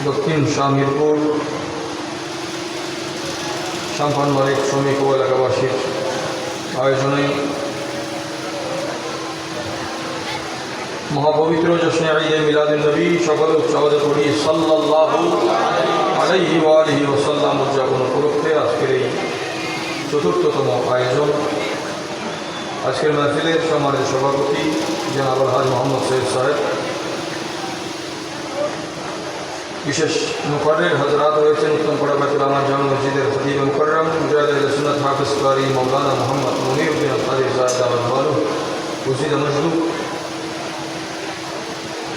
দক্ষিণ শাহমিরপুর সাম্পান মালিক শ্রমিক ও এলাকাবাসীর আয়োজনে মহাপবিত্র জশ্নে ঈদে মিলাদুন নবী সকলে উৎসাহে পড়ি সাল্লাল্লাহু আলাইহি ওয়া আলিহি ওয়াসাল্লাম উদযাপন উপলক্ষে আজকের এই চতুর্থতম আয়োজন। আজকের মাহফিলের সম্মানিত সভাপতি জনাব আলহাজ মোহাম্মদ সৈয়দ সাহেব, বিশেষ মুকররের হজরাত রয়েছেন উত্তমপাড়া বাইতুল আমান জামে মসজিদের খতিব মুকররম মুজাহিদ আহলে সুন্নাত হাফিজ কারি মাওলানা মোহাম্মদ মুনিরউদ্দিন কাদির সাহেব দাওয়াত বালু মুসজিদ মজদুব।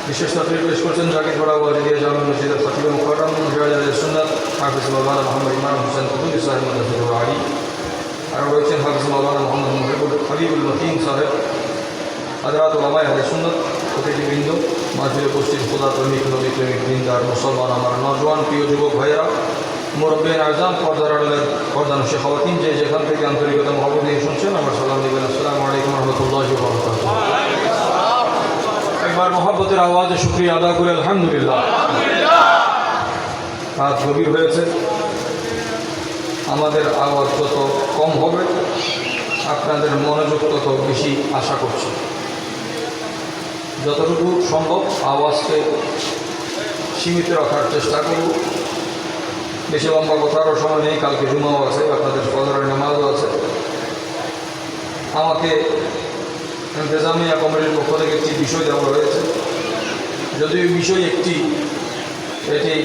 বিশেষ তাকরীর পেশ করছেন জাকিরপাড়া ওয়াজিদিয়া জামে মসজিদের খতিব মুকররম মুজাহিদ আহলে সুন্নাত হাফিজ মাওলানা মোহাম্মদ ইমাম হোসেন কুতুবী সাহেব মাদ্রাসাতুল আলী। আর রয়েছেন হাফিজ মাওলানা মোহাম্মদ মুহিবুল হাবিবুল মতিন সাহেব। হযরত উলামায়ে আহলে সুন্নাত অতিথিবৃন্দ, মাহফিলে উপস্থিত খোদা প্রেমিক নবী প্রেমিক দিনদার মুসলমান, আমার নজওয়ান প্রিয় যুবক ভাইয়েরা, মুরব্বিয়ান আযম, পর্দার আড়ালের পর্দানশী খাওয়াতিন, যে যেখান থেকে আন্তরিকতা মহব্বত নিয়ে শুনছেন আমার সালাম দিবেন। আসসালামু আলাইকুম ওয়া রাহমাতুল্লাহি ওয়া বারাকাতুহু। একবার মহব্বতের আওয়াজে শুকরিয়া আদা করে আলহামদুলিল্লাহ। রাত গভীর হয়েছে, আমাদের আওয়াজ যত কম হবে আপনাদের মনোযোগ তত বেশি আশা করছি। যতটুকু সম্ভব আওয়াজকে সীমিত রাখার চেষ্টা করব। বেশি লম্বা কথারও সময় নেই, কালকে জুমাও আছে, আপনাদের ফজরের নামাজও আছে। আমাকে ইন্তেজামিয়া কমিটির পক্ষ থেকে একটি বিষয় দেওয়া হয়েছে, যদিও বিষয় এটি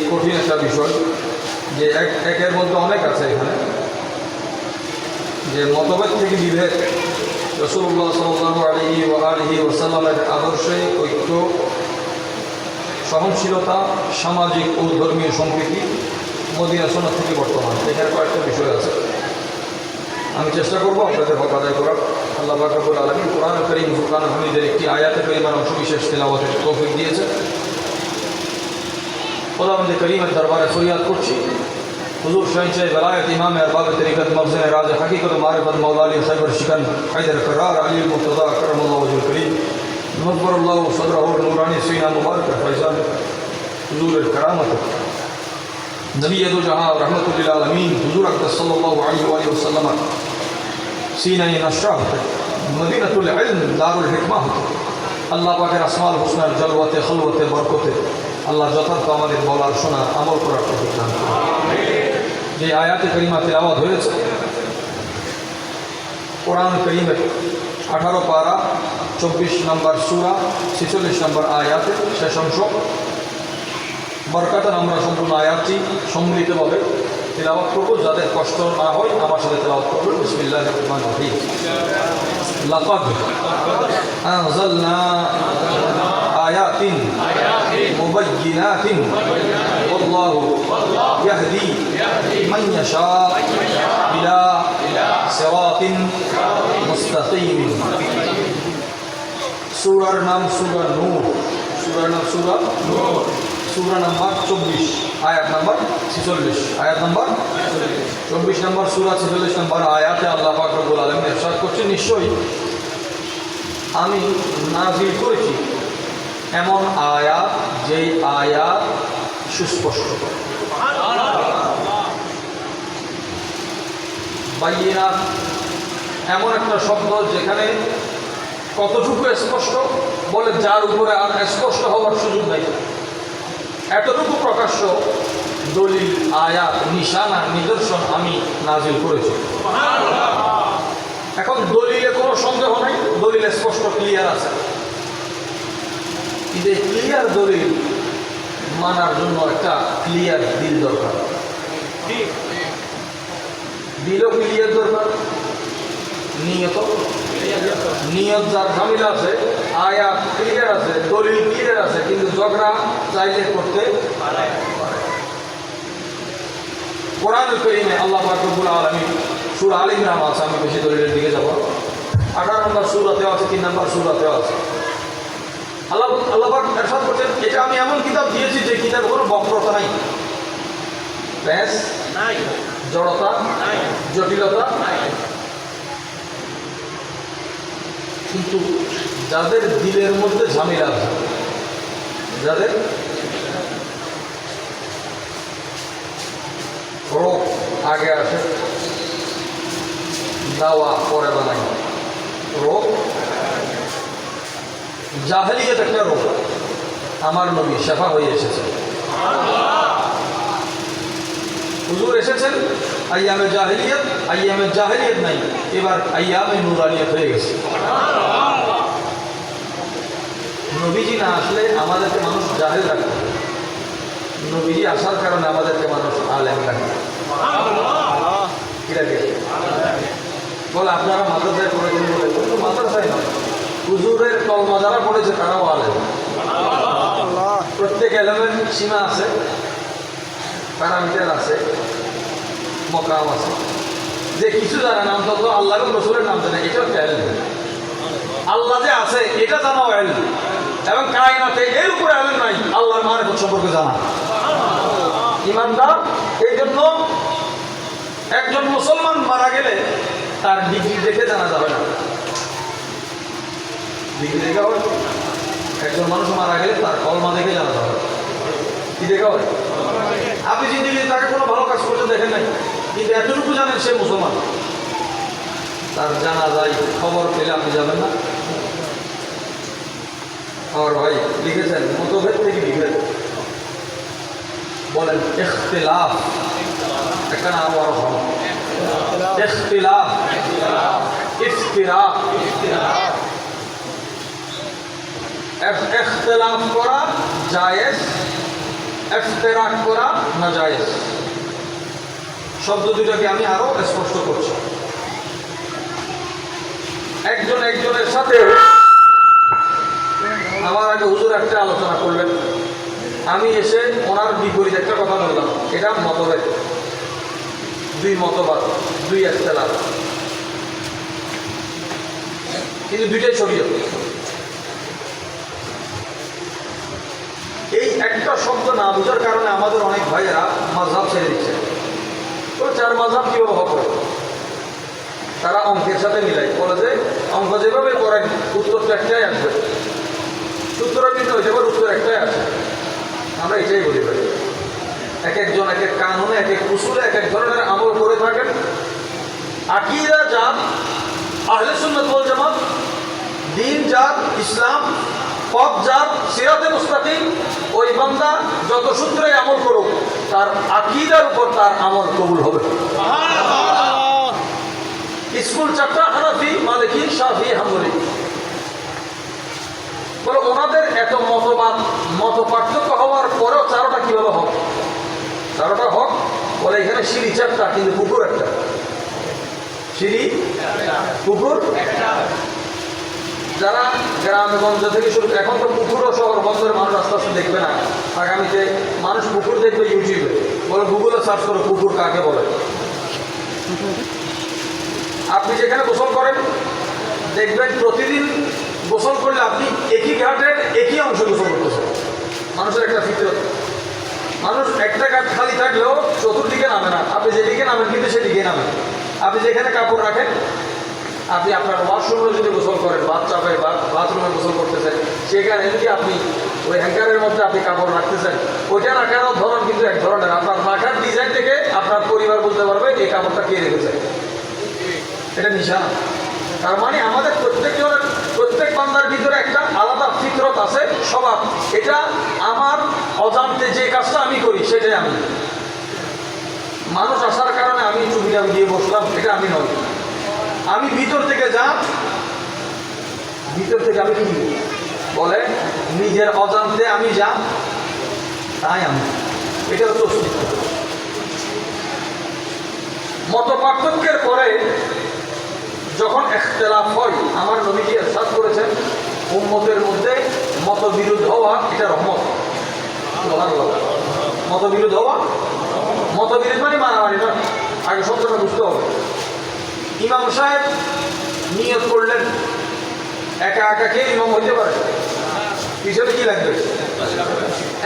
কঠিন একটা বিষয়, যে একের মধ্যে অনেক আছে এখানে, যে মতভেদ থেকে বিভেদ, রাসূলুল্লাহ সাল্লাল্লাহু আলাইহি ওয়াসাল্লামের আদর্শে ঐক্য, সহনশীলতা, সামাজিক ও ধর্মীয় সম্প্রীতি, মদিনা সুন্নাত থেকে বর্তমান, এখানে কয়েকটা বিষয় আছে। আমি চেষ্টা করব আপনাদের হক আদায় করার। আল্লাহ পাক রব্বুল আলামিন কোরআনুল কারীম ফুরকান হামিদের একটি আয়াতে কারিমার অংশ বিশেষ তেলাওয়াতের তৌফিক দিয়েছে। খোদাবন্দে করিমের দরবারে ফরিয়াদ করছি, হুজুর শহীদ বেলায়েত ইমাম আরবাব তরিকত মখজেন রাজ হकीकत মারিফত মওলা আলী খৈবর শিকন হায়দার করার আলী মুর্তজা করমুল্লাহ ওয়াজহুল করিম নব্বরুল্লাহ সদরহু নূরানি সিনা মুবারক ফয়জান হুজুরের কারামত নবী দু জাহান রহমাতুল লিল আলামিন হুজুর আকরাম সাল্লাল্লাহু আলাইহি ওয়াসাল্লাম সিনায়ে নশরাহ মদিনাতুল ইলম দারুল হিকমাহ। আল্লাহ পাকের আসমাউল হুসনার জলওয়াতে খলওয়াতে বরকতে আল্লাহ যথার্থ আমাদের বলার শোনা আমল করার তৌফিক দান করুন। যে আয়াতে কারিমা তেলাওয়াত হয়েছে কোরআন কারীমের 18 পারা 24 নম্বর সূরা 46 নম্বর আয়াতের শেষ অংশ। বরকাতান আমরা সম্পূর্ণ আয়াতটি সম্মিলিতভাবে তেলাওয়াত করব, যাদের কষ্ট না হয় আমার সাথে তেলাওয়াত করবেন। বিসমিল্লাহির রহমানির রহিম। লাকাদ আনজালনা আয়াতিন মুবায়্যিনাতিন ওয়াল্লাহু ইয়াহদি মান ইয়াশা ইলা সিরাতিন মুস্তাকিম। সূরার নাম সূরা নূর, সূরার নাম সূরা নূর, সূরা নাম্বার 24, আয়াত নাম্বার 46, আয়াত নাম্বার 24 নম্বর সূরা 46 নম্বর আয়াতে আল্লাহ পাক রব্বুল আলামিন ইরশাদ করছেন, নিশ্চয়ই আমি নাযিল করেছি এমন আয়াত, যেই আয়াত সুস্পষ্ট। বাইয়িনাত এমন একটা শব্দ যেখানে কতটুকু স্পষ্ট, বলে যার উপরে আর স্পষ্ট হওয়ার সুযোগ নেই, এতটুকু প্রকাশ্য দলিল, আয়াত, নিশানা, নিদর্শন আমি নাজিল করেছি। এখন দলিলে কোনো সন্দেহ নাই, দলিল স্পষ্ট ক্লিয়ার আছে, কিন্তু এই ক্লিয়ার দলিল মানার জন্য একটা ক্লিয়ার দিল দরকার। দিলও ক্লিয়ার দরকার, নিয়ত যার ঝামেলা আছে, আয়াত ক্লিয়ার আছে, দলিল ক্লিয়ার আছে, কিন্তু ঝগড়া চাইলে করতে পারে। কোরআনুল কারীমে আল্লাহ পাক রব্বুল আলামিন সূরা আলে ইমরান আছে, আমি বেশি দলিলের দিকে যাব, 18 নম্বর সূরাতেও আছে, 3 নম্বর সূরাতেও আছে। আল্লাহ পাক ইরশাদ করছেন, এটা আমি এমন কিতাব দিয়েছি যে কিতাবে কোনো বক্রতা নাই, ব্যাস নাই, জড়তা নাই, জটিলতা নাই, কিন্তু যাদের দিলের মধ্যে ঝামেলা আছে, যাদের রোগ আগে আসে, দাওয়া পরে বানাই। রোগ জাহেলিয়াত একটা রোগ, আমার নবী শেফা হয়ে এসেছে। হুজুর এসেছেন আইয়ামে জাহেলিয়াত নাই, এবার আইয়ামে নুরানিয়াত হয়ে গেছে। নবীজি না আসলে আমাদেরকে মানুষ জাহেল রাখে, নবীজি আসার কারণে আমাদেরকে মানুষ আলেম রাখে। কি রাখে বলে? আপনারা মাদ্রাসায় পড়েছেন বলে, কিন্তু মাদ্রাসায় নয়, হুজুরের কলমা যারা পড়েছে তারাও আলেম। প্রত্যেক এলেমের সীমা আছে, প্যারামিটার আছে, মকাম আছে। যে কিছু জানে না, অন্তত আল্লাহ এবং রসুলের নাম জানে, এটাও একটা এলম। আল্লাহ যে আছে এটা জানাও এলম, এবং কায়নাতে এর উপরে এলম নাই, আল্লাহর মারিফত সম্পর্কে জানা। ইমানদার এই জন্য একজন মুসলমান মারা গেলে তার ডিগ্রি দেখে জানা যাবে না। ডিগ্রি দেখে হয়? একজন মানুষ মারা গেলে তার কলমা দেখে জানা যাবে। কি দেখে হয়? আপনি জিন্দিগি তাকে কোনো ভালো কাজ করতে দেখেন নাই, কিন্তু এতটুকু জানেন সে মুসলমান, তার জানা যায় খবর পেলে আপনি যাবেন না। আমার ভাই লিখেছেন মতভেদ থেকে বিভেদ, বলেন ইখতিলাফ একটা নাম আরো ভালো, ইখতিলাফ, ইফতিরাক। ইখতিলাফ করা জায়েজ, ইফতিরাক করা নাজায়েজ। শব্দ দুটাকে আমি আরো স্পষ্ট করছি। একজন একজনের সাথে আমার আগে হুজুর একটা আলোচনা করলেন, আমি এসে ওনার বিপরীত একটা কথা বললাম, এটা মতভেদ, দুই মতবাদ, দুই ইখতিলাফ, কিন্তু দুইটাই শরীয়ত। এই একটা শব্দ না বোঝার কারণে আমাদের অনেক ভাইয়েরা মাযহাব ছেড়ে দিচ্ছে। তো চার মাযহাব কিভাবে হবে? তারা অঙ্কের সাথে মিলাই, বলে যে অঙ্ক যেভাবে করেন উত্তরটা একটাই আসবে, সূত্রটা কিন্তু হইতে পারে উত্তর একটাই আসে। আমরা এটাই বলি ভাই, এক একজন এক এক কানুনে, এক এক উসুলে এক এক ধরনের আমল করে থাকেন। আকীদা যার আহলে সুন্নাত ওয়াল জামাত, দ্বীন যার ইসলাম, পথ যার সিরাতে মুস্তাকিম, ওই বান্দা যত সূত্রে আমল করুক তার আকীদার উপর তার আমল কবুল হবে। স্কুল চারটা, হানাফি, মালিকি, শাফি, হাম্বলি। বলে ওনাদের এত মতবাদ, মত পার্থক্য হওয়ার পরেও চারোটা কিভাবে হোক? চারোটা হোক বলে এখানে সিঁড়ি চারটা, কিন্তু পুকুর একটা। সিঁড়ি, পুকুর একটা। যারা গ্রামগঞ্জ থেকে শুরু, এখন তো পুকুরও শহর বন্দরের মানুষ আস্তে আস্তে দেখবে না, আগামীতে মানুষ পুকুর দেখবে ইউটিউবে, বলে গুগলে সার্চ করো পুকুর কাকে বলে। আপনি যেখানে গোসল করেন দেখবেন প্রতিদিন গোসল করলে আপনি একই ঘাটের একই অংশ গোসল করতেছেন। মানুষের একটা ফিতরত, মানুষ একটা ঘাট খালি থাকলেও চতুর্দিকে নামে না, আপনি যেদিকে নামেন কিন্তু সেদিকে নামেন। আপনি যেখানে কাপড় রাখেন, আপনি আপনার ওয়াশরুমে যদি গোসল করেন, বাথটাবে বা বাথরুমে গোসল করতেছেন, সেখানে যদি আপনি ওই হ্যাঙ্গারের মধ্যে আপনি কাপড় রাখতেছেন, ওইটা রাখারও ধরন কিন্তু এক ধরনের। আপনার রাখার ডিজাইন থেকে আপনার পরিবার বলতে পারবে এই কাপড়টা কে রেখেছে, এটা নিশানা। তার মানে আমাদের প্রত্যেকজনের, প্রত্যেক বান্দার ভিতরে একটা আলাদা ফিতরত আছে, স্বভাব। এটা আমার অজান্তে যে কাজটা আমি করি সেটাই আমি। মানুষ আসার কারণে আমি চুপিটা দিয়ে বসলাম, এটা আমি নই। আমি ভিতর থেকে যা, ভিতর থেকে আমি কি বলে নিজের অজান্তে আমি যা, তাই আমি। এটা হচ্ছে অস্তিত্ব। মত পার্থক্যের পরে যখন ইখতিলাফ হয়, আমার নবীজি ইরশাদ করেছেন উম্মতের মধ্যে মতবিরোধ হওয়া এটা রহমত। সুবহানাল্লাহ। মতবিরোধ হওয়া, মতবিরোধ মানে মারামারি না, আগে শব্দটা বুঝতে হবে। ইমাম সাহেব নিয়ত করলেন একা একা কে ইমাম হইতে পারে, পিছনে কি লাগবে?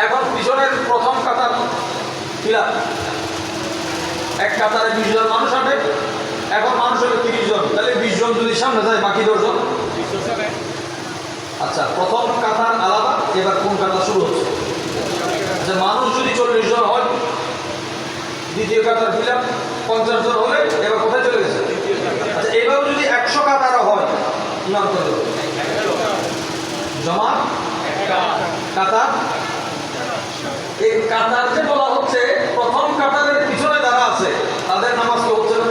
এখন পিছনের প্রথম কাতার কিলা, এক কাতারে 20 জন মানুষ আটে, এখন মানুষ হলো 30 জন, তাহলে 20 জন যদি সামনে যায় বাকি 10 জন আচ্ছা, প্রথম কাতার আলাদা, এবার কোন কাতার শুরু হচ্ছে? আচ্ছা, মানুষ যদি 40 জন হয়, দ্বিতীয় কাতার দিলাম, 50 জন হলে এবার কোথায় চলে গেছে? আচ্ছা, এবার যদি 100 কাতারও হয়, ইমাম কত? জমা কাতার। এই কাতার যে বলা হচ্ছে, প্রথম কাতারের পিছনে যারা আছে তাদের নামাজ কি হচ্ছে না?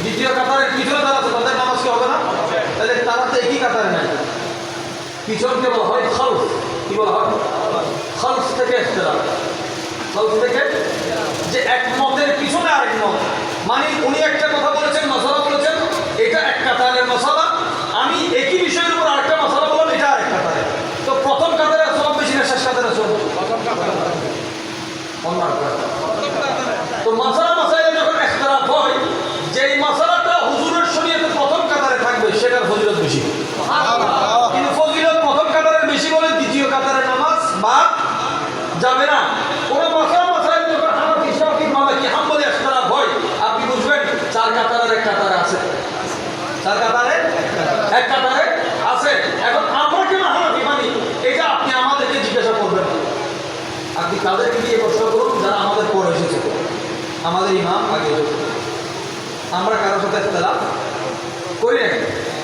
দ্বিতীয় কাতারের পিছনে যারা আছে তাদের নামাজ কি হবে না? তাহলে তারা তো একই কাতারে নাই। পিছনকে বলা হয় খালফ। কি বলা হয়? খালফ থেকে ইখতিলাফ। খালফ থেকে যে এক মতের পিছনে আরেক মত, মানে উনি একটা কথা বলেছেন, মাসালা বলেছেন, এটা এক কাতারের মাসালা, আমি একই বিষয়ের উপর আরেকটা মাসালা বললাম, এটা আরেক কাতারে। তো প্রথম কাতারে সব বেশি না শেষ কাতারে সব? তো মাসালা মাসাইলে যখন ইখতিলাফ হয়, যেই মাসালাটা হুজুরের শরীয়তে প্রথম কাতারে থাকবে সেটার ফজিলত বেশি। কিন্তু ফজিলত প্রথম কাতারের বেশি বলে দ্বিতীয় কাতারের নামাজ বাদ যাবে না। কোনো মাসালা মাসাইলে যখন হানাফি, শাফিঈ, মালিকি, হাম্বলি ইখতিলাফ হয়, আপনি বুঝবেন 4 কাতারের এক কাতারে আছে। 4 কাতারে এক কাতারে আছে। এখন আমরা কেন হানাফি মানি, এটা আপনি আমাদেরকে জিজ্ঞাসা করবেন না। আপনি তাদেরকে দিয়ে প্রশ্ন করুন যারা আমাদের পরে এসেছে, আমাদের ইমাম আগে এসেছে। আমরা কারোর সাথে ইখতিলাফ করি না।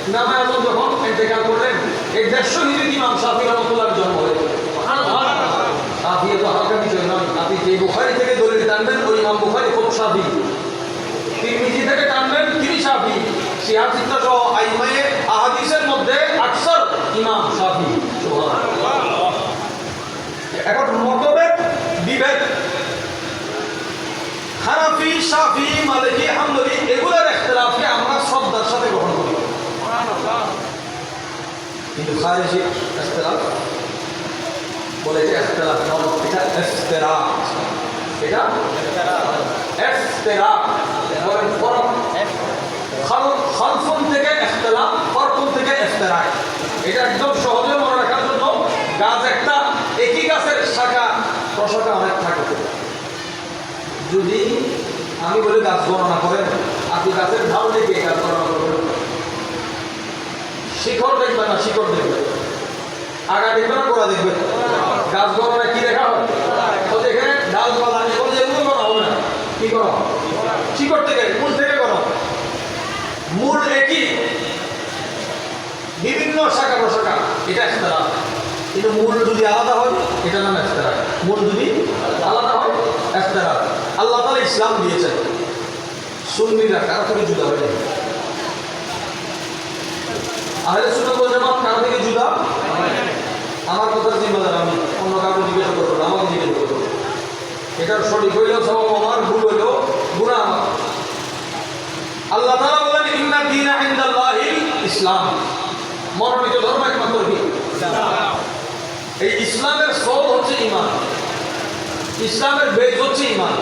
ইমামে আজম যখন ইন্তেকাল করলেন, এই 150 হিজরি ইমাম শাফিঈ রাহমাতুল্লাহর জন্ম হয়েছে। শাফিঈ তো হালকা বিষয় নয়। আপনি যে বুখারী থেকে দলিল টানবেন, ওই ইমাম বুখারী খুব শাফিঈ। তিরমিজি থেকে টানবেন, তিনি শাফিঈ। সিয়াসিত্তা সহ আইমায়ে আহাদিসের মধ্যে আকসার ইমাম শাফিঈ। সুবহানাল্লাহ। এখন মতভেদ, বিভেদ, হানাফি, শাফিঈ, মালিকি, হাম্বলি, এগুলোর ইখতিলাফকে আমরা শ্রদ্ধার সাথে গ্রহণ করি। কিন্তু খারিজি ইখতিলাফ বলে যে ইখতিলাফ নয়, এটা ইফতিরাক। এটা ইফতিরাক বলেন, ফরক। খালফুন থেকে ইখতিলাফ, ফরকুন থেকে ইফতিরাক। এটা একদম সহজে মনে রাখার জন্য, গাছ একটা, একই গাছের শাখা প্রশাখা অনেক থাকে। যদি আমি বলি গাছ গণনা করেন, আপনি গাছের ঢাল দেখে গাছ গণনা করবেন। শিখর দেখবেন না, শিখর দেখবেন। আগা দেখবেন না, গোড়া দেখবেন। গাছ গণনায় কি দেখা হয়? তো দেখে ডাল পালা এগুলো যেগুলো করা হবে না, কি করা? শিকড় থেকে, মূল থেকে করা। মূল একই, বিভিন্ন শাখা প্রশাখা, এটা ইখতিলাফ। কিন্তু মূল যদি আলাদা হয়, এটা নাম ইখতিলাফ। মূল যদি আলাদা হয়, ইখতিলাফ। আল্লাহ তাআলা ইসলাম দিয়েছেন, সুন্নিরা কারো থেকে জুদা হয়ে যায়। আহলে সুন্নাত ওয়াল জামাত কারো থেকে জুদা। আমার কথার জিম্মাদার আমি, অন্য কাউকে জিজ্ঞাসা করবো না, আমাকে জিজ্ঞাসা করবো। এটার সঠিক হইলেও সব আমার, ভুল হইলেও গুনাহ আমার। আল্লাহ তাআলা বলেন, ইন্না দীনা ইনদাল্লাহিল ইসলাম। মনোনীত ধর্ম একমাত্র কি? এই ইসলামের সব হচ্ছে ঈমান। ইসলামের বেজ হচ্ছে ঈমান।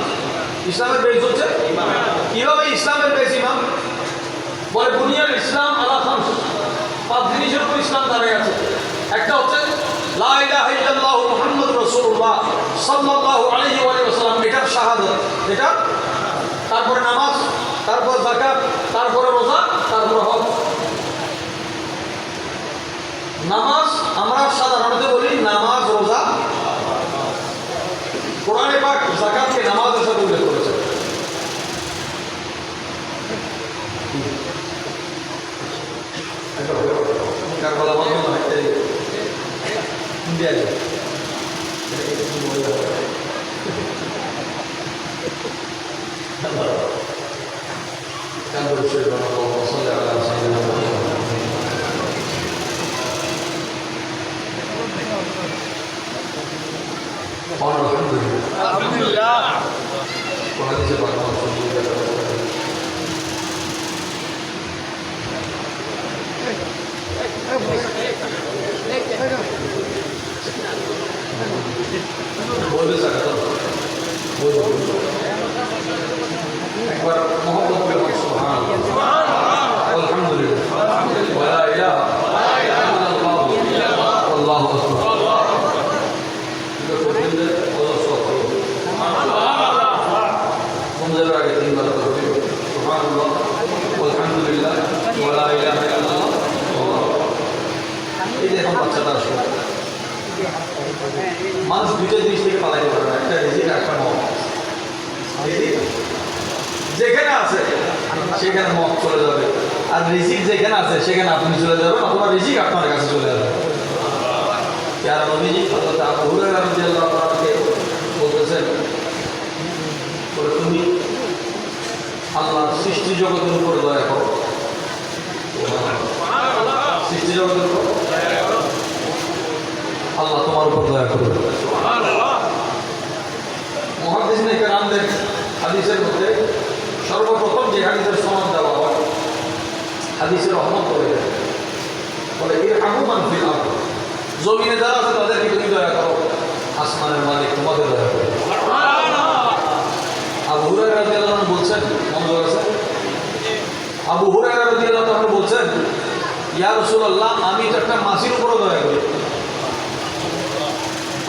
ইসলামের বেজ হচ্ছে ঈমান। কিভাবে ইসলামের বেজ ঈমান? বলে বুনিয়াল ইসলাম আলা খামস। 5 জিনিসের উপর ইসলাম দাঁড়িয়ে আছে। একটা হচ্ছে লা ইলাহা ইল্লাল্লাহু মুহাম্মাদুর রাসূলুল্লাহ সাল্লাল্লাহু আলাইহি ওয়া সাল্লাম, এটার শাহাদাত। এটা তারপরে নামাজ, তারপর যাকাত, তারপরে রোজা, তারপরে হজ। নামাজ আমরা সাধারণত বলি নামাজ, রোজা। কোরআনে পাক যাকাতকে নামাজের সাথে উল্লেখ করেছে। কারবালা বন্ধ নয়, ইন্ডিয়া যায়। আলহামদুলিল্লাহ। একবার মহব্বত করে সুবহানাল্লাহ, আলহামদুলিল্লাহ। আসবে। মানুষ দুইটা জিনিস থেকে পালাইতে পারবে, একটা রিজিক একটা মত। যেখানে আছে সেখানে মত চলে যাবে, আর রিজিক যেখানে আছে সেখানে আপনি চলে যাবেন, অথবা রিজিক আপনার কাছে চলে যাবে। যারা নবীজি হযরত আবু হুরায়রা রাদিয়াল্লাহু আনহু বলতেছেন, বলে তুমি আল্লাহর সৃষ্টি জগতের উপর দয়া করো, সৃষ্টি জগতের উপর আল্লাহ তোমার উপর দয়া করবে। মুহাদ্দিসিনে কেরামদের হাদিসের মধ্যে সর্বপ্রথম যে হাদিসের সনদ দেওয়া হয়, হাদিসের রহমত করে বলে ইরহামু মান ফিল আরদ, জমিনে যারা আছে তাদেরকে তুমি দয়া করো, আসমানের মালিক তোমাদের দয়া করো। আবু হুরায়রা রাদিয়াল্লাহু আনহু বলছেন, মনোযোগ আছে, আবু হুরায়রা রাদিয়াল্লাহু আনহু বলছেন, ইয়া রাসূলুল্লাহ, আমি তো একটা মাছির উপরও দয়া করি,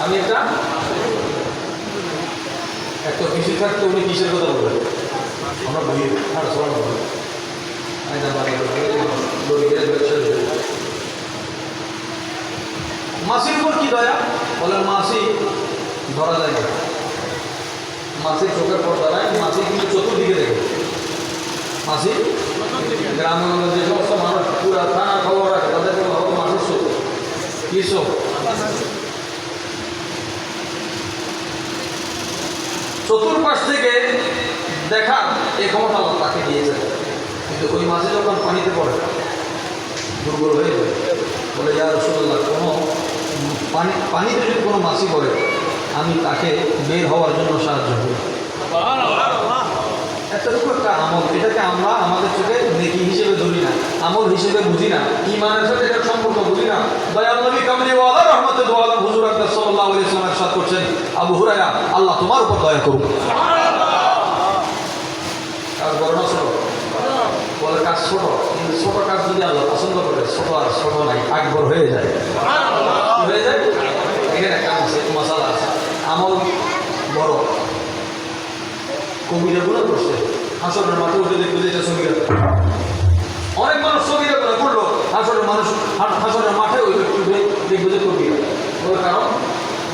আমি একটা কৃষি থাকতে উনি কিসের কথা বলবেন, আমরা বলি আর সবাই বলি মাছির উপর কি দয়া? বলে মাছি ধরা যায় না, মাছির চোখের পর্দা নাই, মাছি কিন্তু চতুর্দিকে দেখে। মাছি গ্রামে যে সমস্ত মানুষ পুরা থানা খবর রাখে তাদেরকে ভাবো মাছের চোখ, কি চোখ? চতুর্পাশ থেকে দেখা এই ক্ষমতা আল্লাহ তাকে দিয়েছে, কিন্তু ওই মাঝে যখন পানিতে পড়ে দুর্বল হয়ে যায়, বলে ইয়া রাসূলুল্লাহ, কোনো পানিতে যদি কোনো মাছি পড়ে আমি তাকে বের হওয়ার জন্য সাহায্য করি। এতটুকু একটা আমল, এটাকে আমরা আমাদের চোখে নেকি হিসেবে ধরি না, আমল হিসেবে বুঝি না, ইমানের সাথে এটার সম্পর্ক বুঝি না। দয়াল নবী কামলিওয়ালা রহমতে দু আলম হুজুর আকরাম সাল্লাল্লাহু আলাইহি ওয়াসাল্লাম ইরশাদ করছেন, আবু হুরায়রা, আল্লাহ তোমার উপর দয়া করুক। কাজ বড় না ছোট? বলে কাজ ছোট, কিন্তু ছোট কাজ যদি আল্লাহ পছন্দ করে, ছোট আর ছোট নাই, আকবর হয়ে যায়। হয়ে যায়। এখানে একটা মশালা আছে, আমল বড়, কবিরা গুণা করছে, হাসরের মাঠে উঠে দেখবে যে এটা সগীরা। অনেক মানুষ সগীরা গুণা করলো, হাসরের মানুষ হাসরের মাঠে উঠে দেখবে যে কবিরা। কারণ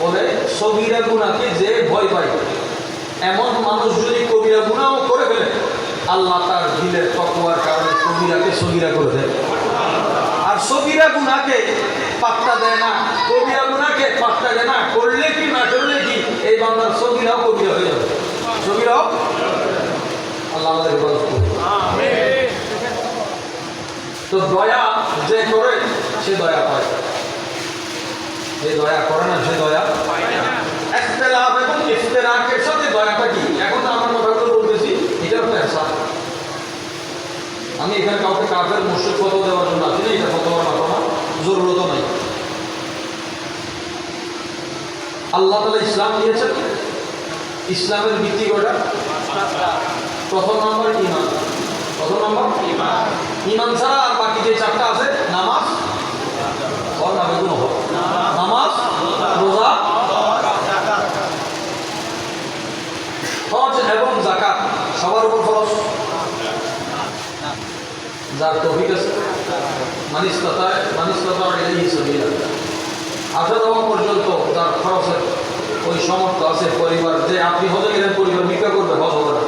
বলে সগীরা গুণাকে যে ভয় পায়, এমন মানুষ যদি কবিরা গুণাও করে ফেলে, আল্লাহ তার দিলের তাকওয়ার কারণে কবিরাকে সগীরা করে দেয়। আর সগীরা গুনাহকে পাত্তা দেয় না, কবিরা গুনাহকে পাত্তা দেয় না, করলে কি না করলে কি, এই বান্দার সগীরাও কবিরা হয়ে যাবে। সগীরাও আল্লাহ আমাদের হেফাজত করুন। আমিন। তো দয়া যে করে সে দয়া পায়, যে দয়া করে না সে দয়া পায় না। ইখতিলাফ এবং ইফতিরাকের সাথে দয়াটা কি? এখন তো আমরা কথাগুলো বলতেছি, এটা একটা এহসান। আমি এখানে কাউকে কাফের মুশরিক ফতোয়া দেওয়ার জন্য আসিনি, এটা ফতোয়ার মাত্র না, জরুরত নাই। আল্লাহ তাআলা ইসলাম দিয়েছেন, ইসলামের ভিত্তি কয়টা? প্রথম নম্বর ঈমান। প্রথম নম্বর ঈমান। ঈমান ছাড়া আর বাকি যে চারটা আছে, নামাজ, নামাজ, রোজা, হজ এবং যাকাত সবার উপর ফরজ। যার তৌফিক আছে, মানিস্তাতা ইলাইহি সাবিলা, 18 পর্যন্ত যার খরচের ওই সমর্থ আছে, পরিবার যে আপনি হজে গেলেন, পরিবার ভিক্ষা করবে, হজ হবে না।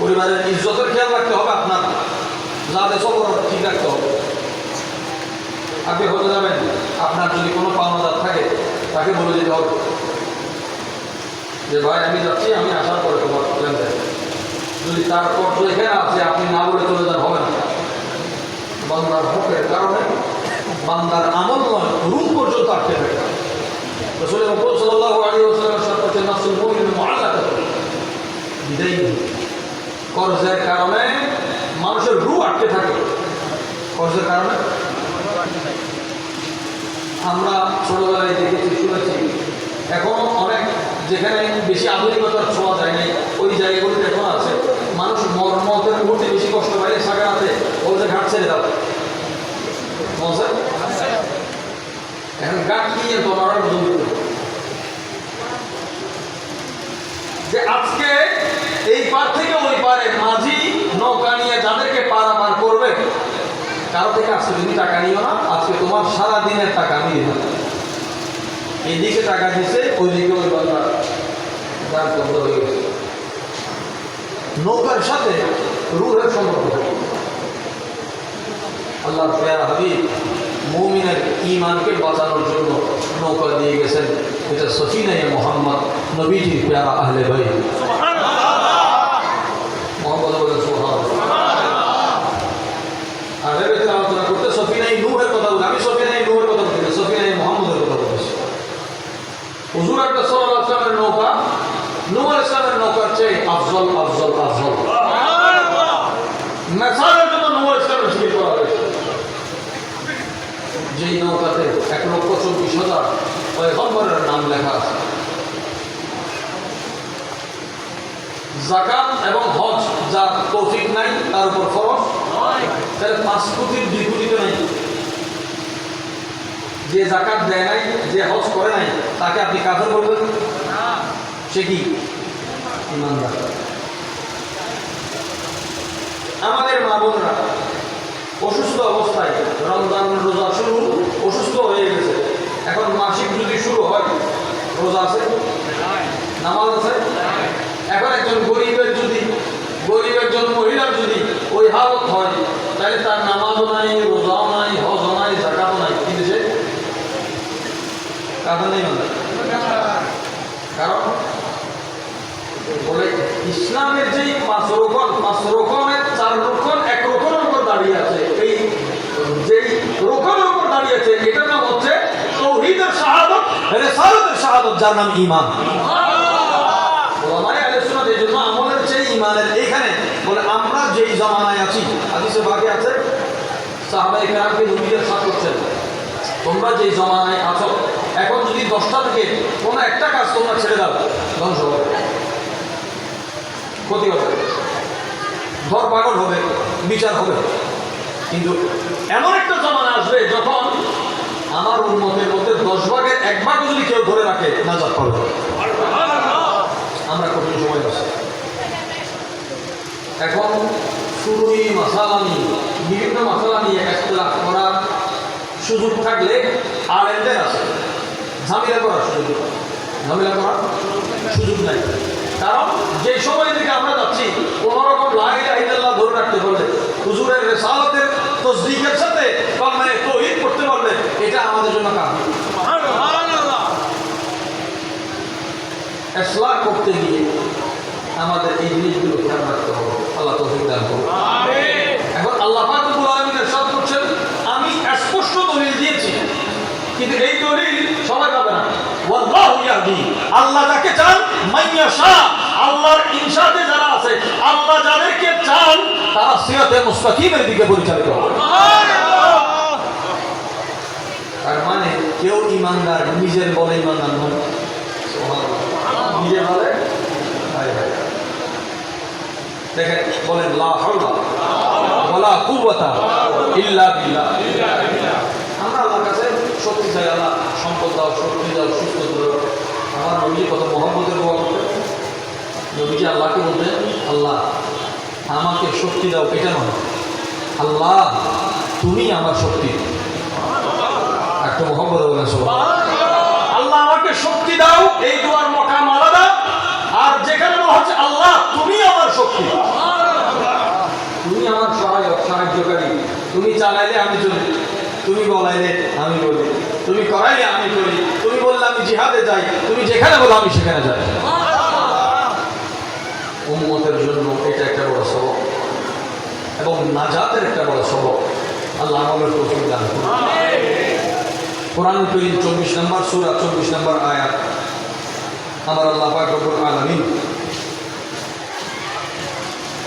পরিবারের ইজ্জতের খেয়াল রাখতে হবে, আপনার যাতে সবর ঠিক রাখতে হবে। আপনি হজে যাবেন, আপনার যদি কোনো পাওনাদার থাকে তাকে বলে দিতে হবে যে ভাই আমি যাচ্ছি, আমি আসার পরে তোমার লেনদেন। যদি তার কর্জ এখানে আছে, আপনি না বলে চলে যান, হবে না। বান্দার হকের কারণে বান্দার আমল নয়, রুম পর্যন্ত আটকে থাকে। রাসূল সাল্লাল্লাহু আলাইহি ওয়াসাল্লাম সাথে নাফসুল মুমিন মুআল্লাকাতুন বিদাইহি, কর্জের কারণে মানুষের রূহ আটকে থাকে। কর্জের কারণে আমরা ছোটবেলায় দেখেছি, শুনেছি, এখনো অনেক যেখানে বেশি আধুনিকতার ছোঁয়া যায় নাই, ওই জায়গাগুলিতে এখন আছে। মানুষ মতের মুহূর্তে বেশি কষ্ট পাইলে সাগরাতে বলতে ঘাট ছেড়ে দাও, এখন ঘাট নিয়ে তোমার যে আজকে এই পার থেকে ওই পারে মাঝি নৌকা নিয়ে যাদেরকে পারাপার করবে, কারো থেকে আজকে তুমি টাকা নিও না, আজকে তোমার সারা দিনের টাকা আমি দিব। এইদিকে টাকা দিছে, ওইদিকে ওই বাংলা যার বন্ধ হয়ে গেছে। নৌকার সাথে রূহের সম্পর্ক। আল্লাহর প্রিয় হাবিব মুমিনের ঈমানকে বাঁচানোর জন্য নৌকা দিয়ে গেছেন। এটা সফিনায়ে মুহাম্মদ, নবীজির প্যারা আহলে বাইত। মুহাম্মদ বলেন সুবহানাল্লাহ। আর এর ভিতরে আলোচনা করতে সফিনায়ে নূহের কথা বলি। আমি সফিনায়ে নূহের কথা বলি, সফিনায়ে মুহাম্মদের কথা বলছি। হুজুর আকরাম সাল্লাল্লাহু আলাইহি ওয়াসাল্লামের নৌকা নূহ আলাইহিস সালামের নৌকার চেয়ে আফজল আফজল আফজল। মেসালের জন্য নূহ আলাইহিস সালামের জিকির করা হয়েছে। যেই নৌকাতে 1,24,000 পয়গম্বরের নাম লেখা আছে। যাকাত এবং হজ যার তৌফিক নাই তার উপর ফরজ, তাহলে 5 কোটির 2 কোটিতে নাই। যে যাকাত দেয় নাই, যে হজ করে নাই, তাকে আপনি কাফের বলবেন? সে কি ঈমানদার। আমাদের মা বোনরা অসুস্থ অবস্থায়, রমজান রোজা শুরু, অসুস্থ হয়ে গেছে, এখন মাসিক যদি শুরু হয়, রোজা আছে, নামাজ আছে। এখন একজন গরিব একজন মহিলার যদি ওই হালত হয়, তাহলে তার নামাজও নাই, রোজাও নাই, হজও নাই, যাকাতও নাই, কিন্তু সে কাফের নেই মানে। কারণ বলে ইসলামের যেই 5 রকমের 4 রকম 1 রকমের উপর দাঁড়িয়ে আছে। এই যেই রকমের উপর দাঁড়িয়ে আছে এটার নাম হচ্ছে তাওহীদের শাহাদাত, রিসালাতের শাহাদাত, যার নাম ঈমান। ওলামায়ে আহলে সুন্নাত এই জন্য আমলের চেয়ে ঈমানের এইখানে বলে আমরা যেই জামানায় আছি, হাদিসে বাকি আছে সাহাবায়ে কেরামকে নবীরা সাথ করছেন, তোমরা যেই জামানায় আছো, এখন যদি 10টা থেকে কোনো একটা কাজ তোমরা ছেড়ে দাও, ধ্বংস হবে, ক্ষতি হবে, ধর পাগল হবে, বিচার হবে। কিন্তু এমন একটা জামানা আসবে যখন আমার উম্মতের মধ্যে 10 ভাগের 1 ভাগ যদি কেউ ধরে রাখে, নাজাত পাবে। আমরা কঠিন সময় আছি। এখন শুরুই মাসালা নিয়ে, বিভিন্ন মাসালা নিয়ে ইখতিলাফ করার সুযোগ থাকলে আলেমদের আছে, ঝামেলা করার সুযোগ নাই। কারণ যে সময় থেকে আমরা যাচ্ছি, কোনো রকম লা ইলাহা ইল্লাল্লাহ ধরে রাখতে পারলে, হুজুরের রিসালাতের তাসদীকের সাথে কালেমা তাওহীদ পড়তে পারলে, এটা আমাদের জন্য কাফি। সুবহানাল্লাহ। ইসলাহ করতে গিয়ে আমাদের এই জিনিসগুলো খেয়াল রাখতে হবে। আল্লাহ তৌফিক দান করুন। আমিন। এখন আল্লাহ পাক রব্বুল আলামিন ইরশাদ করছেন, আমি স্পষ্ট দলিল দিয়েছি, কিন্তু এই দলিল সবাই পাবে না। ওয়াল্লাহু ইয়াহদি, আল্লাহ যাকে চান, মাইয়াশা, আল্লাহর ইনশাতে যারা আছে, আল্লাহ যাদেরকে চান তারা সিরাতে মুস্তাকিমের দিকে পরিচালিত হবে। সুবহানাল্লাহ। তার মানে কেউ ঈমানদার নিজের বলে ঈমানদার নয়। সুবহানাল্লাহ। নিজে বলে হায় হায়। দেখেন বলেন লা হাওলা ওয়ালা কুওয়াতা ইল্লা বিল্লাহ। আমরা আল্লাহর কাছে শক্তি চাই, আল্লাহ সম্পদ দাও, শক্তি দাও, সুস্থ দাও। আমার নবী কত মহব্বতের দোয়া করতেন। নবীজি আল্লাহকে বলতেন, আল্লাহ আমাকে শক্তি দাও, এটা নয়, আল্লাহ তুমি আমার শক্তি। একটা মহব্বত বলেন সুবহানাল্লাহ। আল্লাহ আমাকে শক্তি দাও, এই দোয়ার মকাম আলাদা। আর যেখানে বলা হচ্ছে আল্লাহ তুমি আমার শক্তি, তুমি আমার সহায়ক, সাহায্যকারী, তুমি চালাইলে আমি চলি, তুমি বলাইলে আমি বলি, তুমি করাইলে আমি করি, তুমি বললে আমি জিহাদে যাই, তুমি যেখানে বলো আমি সেখানে যাই। উম্মতের জন্য এটা একটা বড় সবক এবং নাজাতের একটা বড় সবক। আল্লাহ আমাদের তৌফিক দান করুন। কোরআন কারীম 24 নম্বর সূরা 24 নম্বর আয়াত। আমার আল্লাহ পাক রব্বুল আলামিন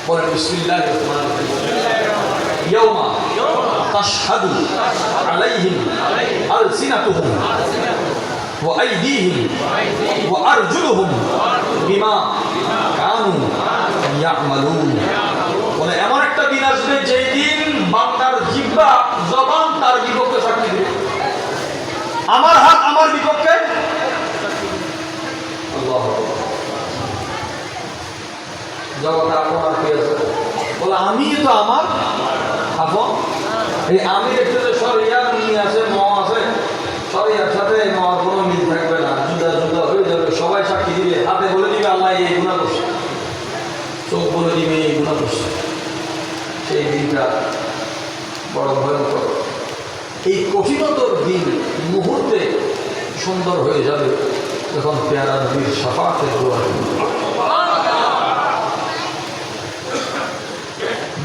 বলেন, বিসমিল্লাহির রহমানির রহিম, ইয়াউমা তাশহাদু আলাইহিম আলসিনাতুহুম ওয়া আইদিহিম ওয়া আরজুলুহুম বিমা কানু ইয়ামালুন। বলে এমন একটা দিন আসবে যেই দিন বান্দার জিহ্বা, জবান তার বিপক্ষে সাক্ষী দেবে। আমার হাত আমার বিপক্ষে। আল্লাহু আকবার। জগতে আপনার কি আছে? বলে আমি তো আমার আপন। এই আমি একটু যে শরিয়ার নিয়ে আছে ম আছে, শরিয়ার সাথে মর কোনো মিল থাকবে না, জুদা জুদা হয়ে যাবে। সবাই সাক্ষী দিবে, হাতে বলে দিবে আল্লাহ এই গুণা করছে, চোখ বলে দিবে এই গুণা করছে। সেই দিনটা বড় ভয়ঙ্কর। এই কঠিনতর দিন মুহূর্তে সুন্দর হয়ে যাবে যখন পেয়ারা নবীর শাফাতের দোয়া।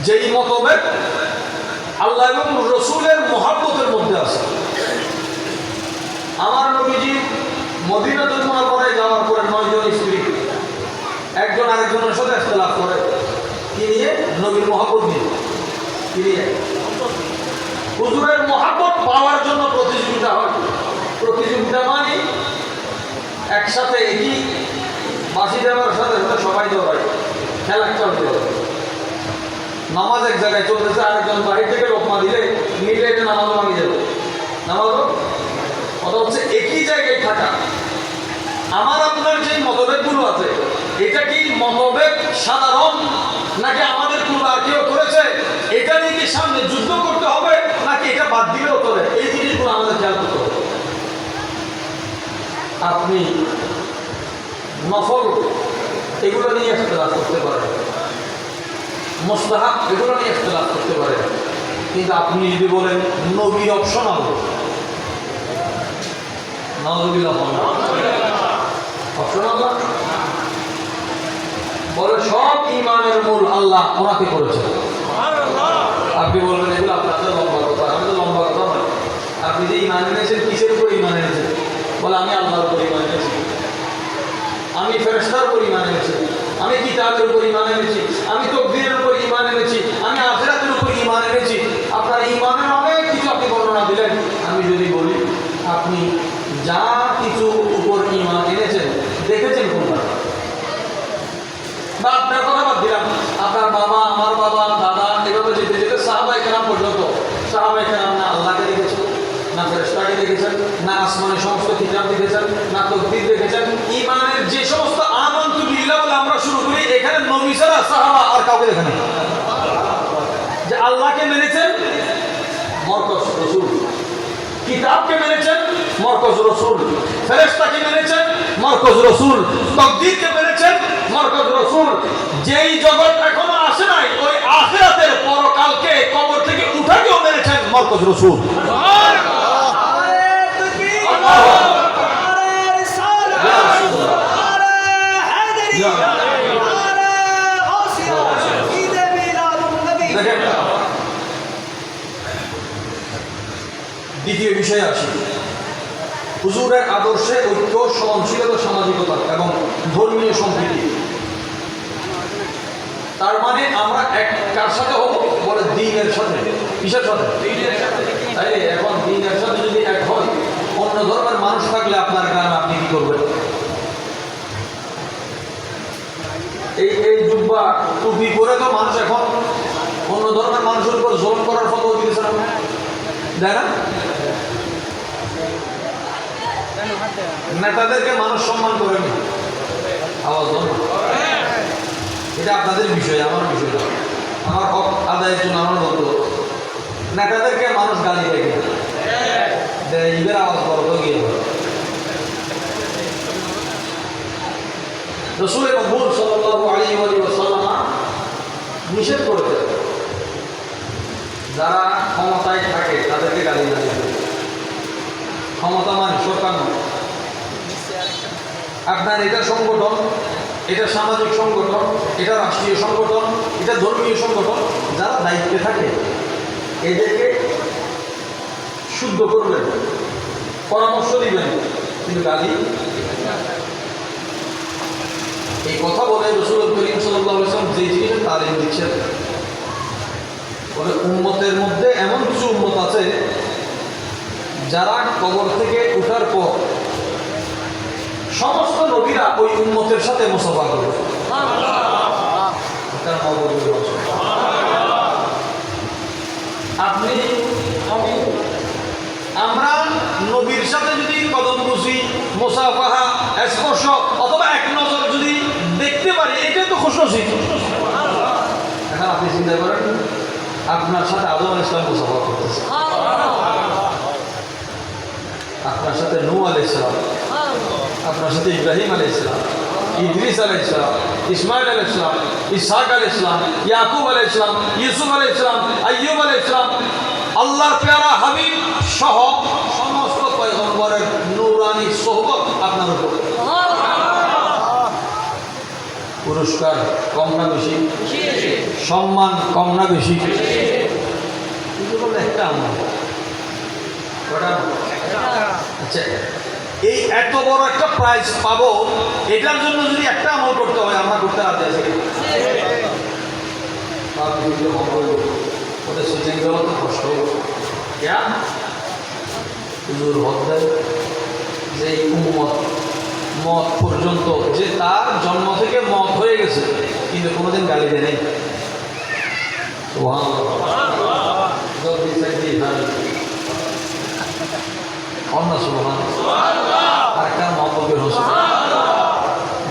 যেই মতভেদ আল্লাহ এবং রসুলের মহব্বতের মধ্যে আছে। আমার নবীজি মদিনাতুল মুনাওয়ারায় যাওয়ার পরে 9 জন স্ত্রী একজন আরেকজনের সাথে ইখতিলাফ করে, কি নিয়ে? নবীর মহব্বত নিয়ে। কি নিয়ে? হুজুরের মহব্বত পাওয়ার জন্য প্রতিযোগিতা হয়। প্রতিযোগিতা মানে একসাথে একই বাঁশি দেওয়ার সাথে সাথে সবাই দৌড়ায়, খেলা চলতে হবে। নামাজ এক জায়গায় চলতেছে, আরেকজন বাহির থেকে লোকমা দিলে মিলে এটা নামাজও ভাঙি যাবে। নামাজও কথা হচ্ছে একই জায়গায় থাকা। আমার আপনার যে মতভেদগুলো আছে, এটা কি মতভেদ সাধারণ, নাকি আমাদের পূর্ব আর কেউ করেছে এটা নিয়ে কি সামনে যুদ্ধ করতে হবে, নাকি এটা বাদ দিলেও চলে? এই জিনিসগুলো আমাদের খেয়াল করতে হবে। আপনি নফল এগুলো নিয়ে ইখতিলাফ করতে পারেন, মুস্তাহাব এগুলো নিয়ে ইখতিলাফ করতে পারেন, কিন্তু আপনি যদি বলেন নবী অপশনাল, অপশনাল বলে সব ইমানের মূল আল্লাহ ওনাকে করেছে। আপনি বলবেন এগুলো আপনাদের লম্বা কথা, আমাদের লম্বা কথা নয়। আপনি যে ইমান এনেছেন কিসের উপর ইমান এনেছেন? বলে আমি আল্লাহর উপর ইমান এনেছি, আমি ফেরেশতার উপর ইমান এনেছি, আমি কিতাবের উপর ইমান এনেছি, আমি তাকদীরের উপর ইমান এনেছি, আমি আখিরাতের উপর ইমান এনেছি। আপনার ইমানের অনেক কিছু আপনি বর্ণনা দিলেন। আমি যদি বলি আপনি যা কিছু উপর ইমান এনেছেন দেখেছেন কোনটা? বা আপনার কথা বাদ দিলাম, আপনার বাবা, আমার বাবা, দাদা, এভাবে যেতে যেতে সাহাবায়ে কেরাম পর্যন্ত, সাহাবায়ে কেরাম না আল্লাহকে দেখেছেন, না ফেরেশতাকে দেখেছেন, না আসমানের সমস্ত কিতাব দেখেছেন, না তাকদীর দেখেছেন। ইমানের যে সমস্ত আমানতু বিল্লাহ বলে আমরা শুরু করি, এখানে নবী ছাড়া সাহাবা আর কাউকে দেখেন না। যে আল্লাহকে মেনেছেন, মরকজ রাসূল, কিতাবকে মেনেছেন, মরকজ রাসূল, ফেরেশতাকে মেনেছেন, মরকজ রাসূল, তাকদীরকে মেনেছেন, মরকজ রাসূল। যেই জগৎ এখনো আসে নাই, ওই আখিরাতের পরকালকে কবর থেকে উঠাকেও মেনেছেন, মরকজ রাসূল। দ্বিতীয় বিষয়ে আসি, হুজুরের আদর্শে ঐক্য, সহনশীলতা, সামাজিকতা এবং ধর্মীয় সম্প্রীতি। তার মানে আমরা এক কার সাথে হব? বলে দ্বীনের সাথে। কিসের সাথে? তাই এখন দ্বীনের সাথে যদি এক হয়, অন্য ধর্মের মানুষ থাকলে আপনার গ্রামে আপনি কি করবেন? এই জুব্বা টুপি পরে তো মানুষ এখন অন্য ধর্মের মানুষের উপর জুলুম করার ফতোয়া দিয়েছে না, দেয় না? নেতাদেরকে মানুষ সম্মান করেনি, আওয়াজ দেন। এটা আপনাদের বিষয়, আমার বিষয় না। আমার হক আদায়ের জন্য আমার বলতো, নেতাদেরকে মানুষ গালি দেখে ঈদের আওয়াজ বড় গিয়ে রাসূল মকবুল সাল্লাল্লাহু আলাইহি ওয়াসাল্লাম নিষেধ করেছেন যারা ক্ষমতায় থাকে তাদেরকে গালি না দিতে। ক্ষমতা মানে সরকার নয়, আপনার এটা সংগঠন, এটা সামাজিক সংগঠন, এটা রাষ্ট্রীয় সংগঠন, এটা ধর্মীয় সংগঠন, যারা দায়িত্বে থাকে এদেরকে শুদ্ধ করবেন, পরামর্শ দিবেন, কিন্তু গালি। এই কথা বলে রাসূল করিম সাল্লাল্লাহু আলাইহি ওয়াসাল্লাম যে জিনিসের তালিম দিচ্ছেন, বলে উম্মতের মধ্যে এমন কিছু উম্মত আছে যারা কবর থেকে উঠার পর সমস্ত নবীরা ওই উম্মতের সাথে মুসাফা করবে। আপনি আমরা নবীর সাথে যদি কদম বুঝি, মুসাফাহা, স্পর্শ অথবা এক নজর যদি দেখতে পারি, এটাই তো খুশনসিব। এখন আপনি চিন্তা করেন আপনার সাথে আদম আলাইহিস সালাম মুসাফা করতেছে, আপনার সাথে নূহ আলাইহিস সালাম, আপনার সাথে ইব্রাহিম আলাইহিস সালাম, ইদ্রিস আলাইহিস সালাম, ইসমাইল আলাইহিস সালাম, ইসহাক আলাইহিস সালাম, ইয়াকুব আলাইহিস সালাম, ইউসুফ আলাইহিস সালাম, আইয়ুব আলাইহিস সালাম, আল্লাহর প্যারা হাবিব সহ সমস্ত পয়গম্বরের নূরানি সোহবত আপনার উপর। পুরস্কার কম না বেশি? সম্মান কম না বেশি? কিন্তু বললে একটা আমল, আচ্ছা এই এত বড় একটা প্রাইজ পাবো, এটার জন্য যদি একটা আমল করতে হয় আমরা করতে রাজি আছি? ওদের সুযোগ দেওয়া তো কষ্ট যে মত পর্যন্ত, যে তার জন্ম থেকে মত হয়ে গেছে কিন্তু কোনোদিন গালি দেয় নাই।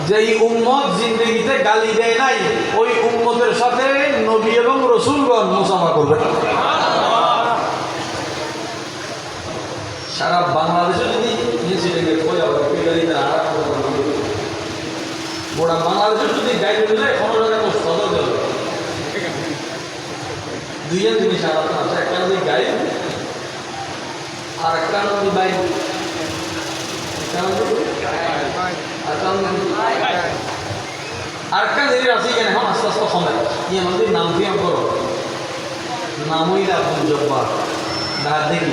যেই উম্মত জিন্দগিতে গালি দেয় নাই ওই উম্মতের সাথে নবী এবং রসুলগণ মুসাফা করবে। সারা বাংলাদেশে যদি গোটা বাংলাদেশে যদি গাইড হয়ে যায় 15 টাকা তো সদর দেবে। দুইজন জিনিস আলাদা আছে, একটা নদী গাইড আর একটা নদী বাইক। আরেকটা জিনিস আছে এখানে এখন আস্তে আস্তে সময় ইয়ে নদীর নাম দিয়ে করো নামই না জব্বার দেখি